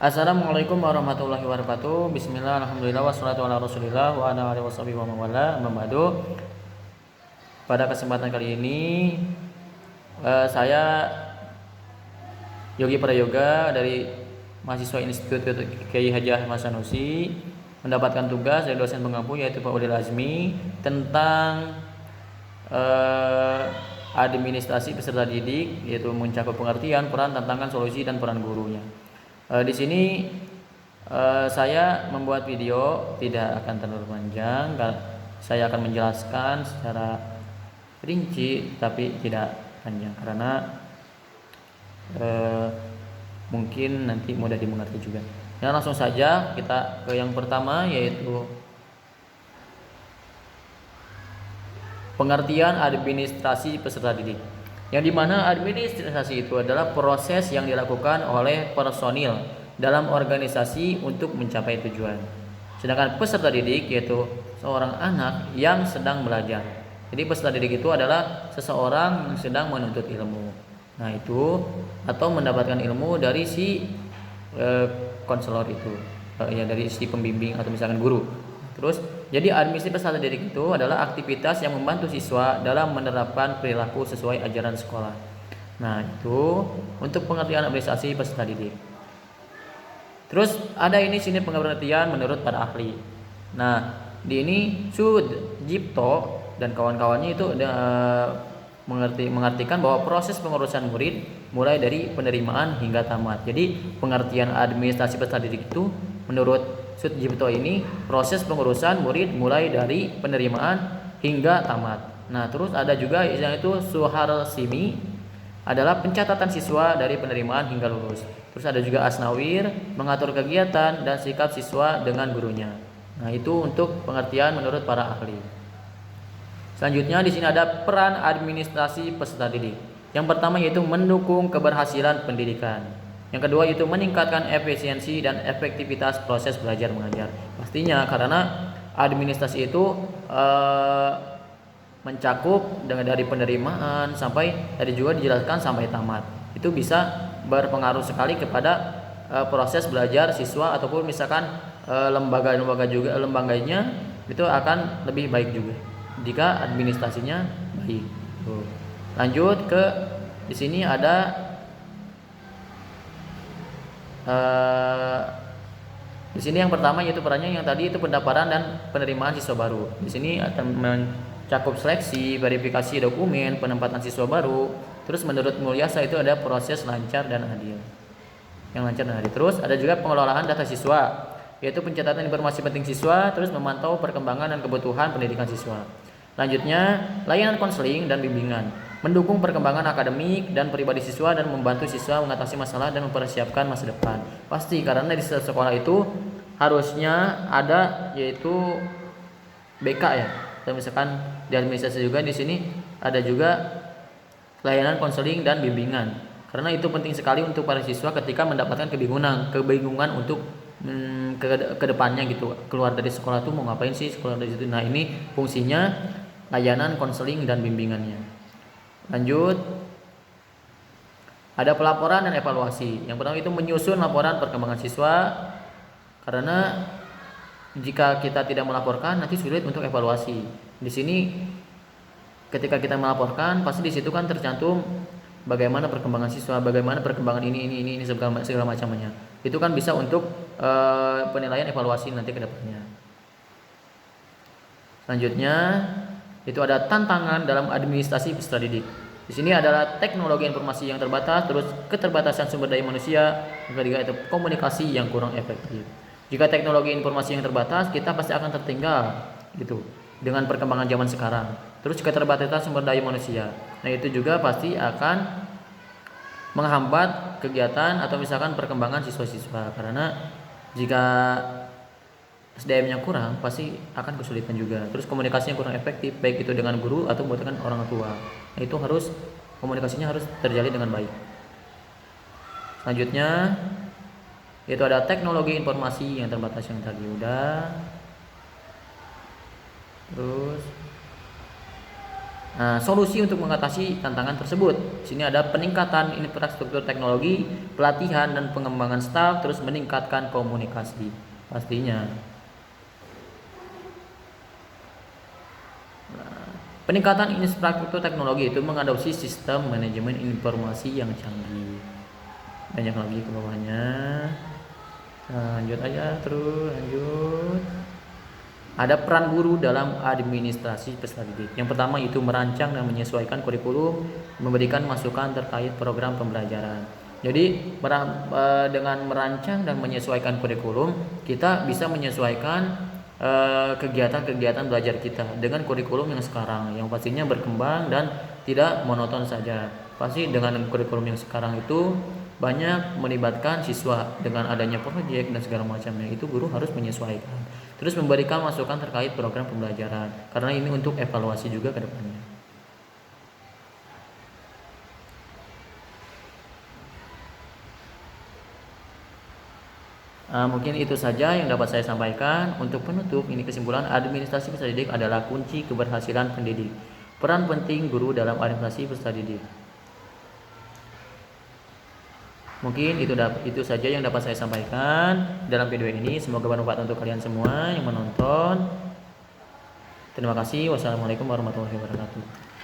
Assalamualaikum warahmatullahi wabarakatuh. Bismillah, alhamdulillah, wassalatu ala rasulillah wa ala alihi washabihi wa mawala. Pada kesempatan kali ini saya Yogi Prayoga dari mahasiswa Institut Kiai Haji Ahmad Sanusi mendapatkan tugas dari dosen pengampu yaitu Pak Udil Azmi tentang administrasi peserta didik, yaitu mencakup pengertian, peran, tantangan, solusi, dan peran gurunya. Di sini saya membuat video tidak akan terlalu panjang. Saya akan menjelaskan secara rinci tapi tidak panjang karena mungkin nanti mudah dimengerti juga. Ya, langsung saja kita ke yang pertama, yaitu pengertian administrasi peserta didik. Yang dimana administrasi itu adalah proses yang dilakukan oleh personil dalam organisasi untuk mencapai tujuan. Sedangkan peserta didik yaitu seorang anak yang sedang belajar. Jadi peserta didik itu adalah seseorang yang sedang menuntut ilmu. Nah itu, atau mendapatkan ilmu dari si konselor itu, ya dari si pembimbing atau misalkan guru. Terus, jadi administrasi peserta didik itu adalah aktivitas yang membantu siswa dalam menerapkan perilaku sesuai ajaran sekolah. Nah, itu untuk pengertian administrasi peserta didik. Terus ada ini sini pengertian menurut para ahli. Nah, di ini Sudjipto dan kawan-kawannya itu mengartikan bahwa proses pengurusan murid mulai dari penerimaan hingga tamat. Jadi, pengertian administrasi peserta didik itu menurut Sudjipto ini proses pengurusan murid mulai dari penerimaan hingga tamat. Nah, terus ada juga yang itu Suharsimi adalah pencatatan siswa dari penerimaan hingga lulus. Terus ada juga Asnawir mengatur kegiatan dan sikap siswa dengan gurunya. Nah, itu untuk pengertian menurut para ahli. Selanjutnya di sini ada peran administrasi peserta didik. Yang pertama yaitu mendukung keberhasilan pendidikan. Yang kedua yaitu meningkatkan efisiensi dan efektivitas proses belajar mengajar. Pastinya karena administrasi itu mencakup dari penerimaan sampai tadi juga dijelaskan sampai tamat. Itu bisa berpengaruh sekali kepada proses belajar siswa ataupun misalkan lembaganya itu akan lebih baik juga jika administrasinya baik. Lanjut ke di sini ada di sini yang pertama yaitu perannya yang tadi itu pendaftaran dan penerimaan siswa baru. Di sini akan mencakup seleksi, verifikasi dokumen, penempatan siswa baru. Terus menurut Mulyasa itu ada proses lancar dan adil. Yang lancar dan adil. Terus ada juga pengelolaan data siswa, yaitu pencatatan informasi penting siswa, terus memantau perkembangan dan kebutuhan pendidikan siswa. Lanjutnya, layanan konseling dan bimbingan, mendukung perkembangan akademik dan pribadi siswa dan membantu siswa mengatasi masalah dan mempersiapkan masa depan. Pasti karena di sekolah itu harusnya ada yaitu BK ya. Dan misalkan di administrasi juga di sini ada juga layanan konseling dan bimbingan. Karena itu penting sekali untuk para siswa ketika mendapatkan kebingungan untuk ke depannya gitu. Keluar dari sekolah tuh mau ngapain sih sekolah dari situ. Nah, ini fungsinya layanan konseling dan bimbingannya. Lanjut, ada pelaporan dan evaluasi. Yang pertama itu menyusun laporan perkembangan siswa, karena jika kita tidak melaporkan nanti sulit untuk evaluasi. Di sini ketika kita melaporkan pasti di situ kan tercantum bagaimana perkembangan siswa, bagaimana perkembangan ini segala macamnya. Itu kan bisa untuk penilaian evaluasi nanti ke depannya. Selanjutnya itu ada tantangan dalam administrasi peserta didik. Di sini adalah teknologi informasi yang terbatas, terus keterbatasan sumber daya manusia, yang ketiga itu komunikasi yang kurang efektif. Jika teknologi informasi yang terbatas, kita pasti akan tertinggal gitu dengan perkembangan zaman sekarang. Terus keterbatasan sumber daya manusia. Nah, itu juga pasti akan menghambat kegiatan atau misalkan perkembangan siswa-siswa, karena jika SDM-nya kurang pasti akan kesulitan juga. Terus komunikasinya kurang efektif baik itu dengan guru atau dengan orang tua. Nah, itu harus komunikasinya harus terjalin dengan baik. Selanjutnya itu ada teknologi informasi yang terbatas yang tadi udah. Terus Solusi untuk mengatasi tantangan tersebut. Sini ada peningkatan infrastruktur teknologi, pelatihan dan pengembangan staf, terus meningkatkan komunikasi. Pastinya. Peningkatan infrastruktur teknologi itu mengadopsi sistem manajemen informasi yang canggih. Banyak lagi ke bawahnya. Lanjut aja terus, lanjut. Ada peran guru dalam administrasi peserta didik. Yang pertama itu merancang dan menyesuaikan kurikulum, memberikan masukan terkait program pembelajaran. Jadi dengan merancang dan menyesuaikan kurikulum, kita bisa menyesuaikan kegiatan-kegiatan belajar kita dengan kurikulum yang sekarang, yang pastinya berkembang dan tidak monoton saja. Pasti dengan kurikulum yang sekarang itu banyak melibatkan siswa dengan adanya proyek dan segala macamnya, itu guru harus menyesuaikan. Terus memberikan masukan terkait program pembelajaran, karena ini untuk evaluasi juga ke depannya. Mungkin itu saja yang dapat saya sampaikan. Untuk penutup, ini kesimpulan, administrasi peserta didik adalah kunci keberhasilan pendidik. Peran penting guru dalam administrasi peserta didik. Mungkin itu saja yang dapat saya sampaikan dalam video ini. Semoga bermanfaat untuk kalian semua yang menonton. Terima kasih. Wassalamualaikum warahmatullahi wabarakatuh.